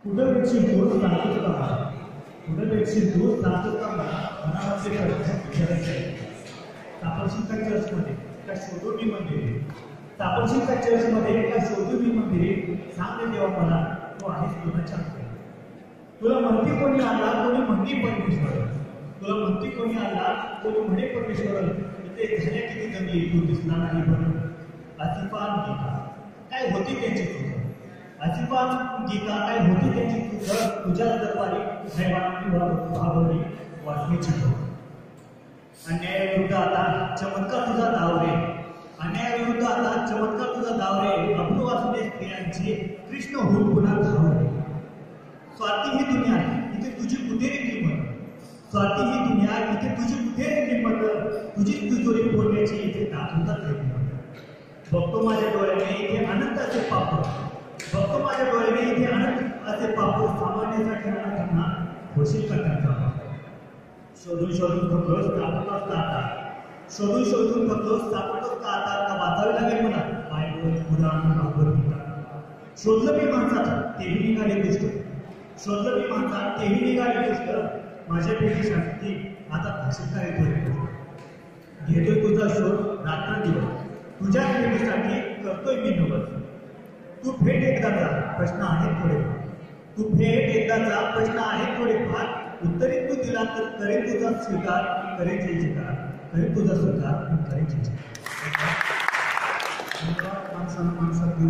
कुठं दोष दाखवत का कुठं दोष दाखवत का मनामध्ये विचारायचे तापरशिका चर्चमध्ये त्या शोधोबी मंदिरे तापरशिका चर्चमध्ये त्या शोधोबी मंदिरे सांगते देवा मला तो आहेस कोणाच्या तुला म्हणती कोणी आला कोणी म्हणती परमेश्वर तुला म्हणती कोणी आला कोणी म्हणे परमेश्वर इथे झाल्या किती जमली तू दिसला नाही म्हणून अतिपान गीता काय होती त्यांची चूक अतिपान गीता काय होती त्यांची चूक तुझ्या दरबारी हैवानांनी भावली वाचण्याची अन्यायाविरुद्ध आता चमत्कार तुझा दावरे अन्यायाविरुद्ध आता चमत्कार तुझा दावरे अब्रू वाचणे स्त्रियांची कृष्ण होऊन पुन्हा धावरे स्वार्थी ही दुनिया आहे इथे तुझी कुठेही किंमत स्वार्थी ही दुनिया इथे तुझी कुठेही किंमत तुझी तिजोरी फोडण्याची इथे दाखवतात बघतो माझ्या डोळ्याने इथे अनंत असे पाप बघतो माझ्या डोळ्याने इथे अनंत असे पाप सामान्यासाठी त्यांना होशील का त्यांचा शोधून शोधून थकलोच सापडतोच का आता शोधून शोधून थकलोच सापडतोच का आता का वाचावे लागेल मला बायबल कुराण भगवद्गीता शोधलं मी माणसात तेही निघाले दुष्ट शोधलं मी माणसात तेही निघाले दुष्ट माझ्या पेटीसाठी आता भाषण काय घेतोय तुझा शोध रात्र दिवस तुझ्या भेटीसाठी करतोय मी नवस तू भेट एकदाचा प्रश्न आहे थोडेफार तू भेट एकदाचा प्रश्न आहे थोडेफार उत्तरी तू दिला तर करेल तुझा स्वीकार करेल स्वीकार करेल तुझा स्वीकार करेल स्वीकार माणसाला माणसात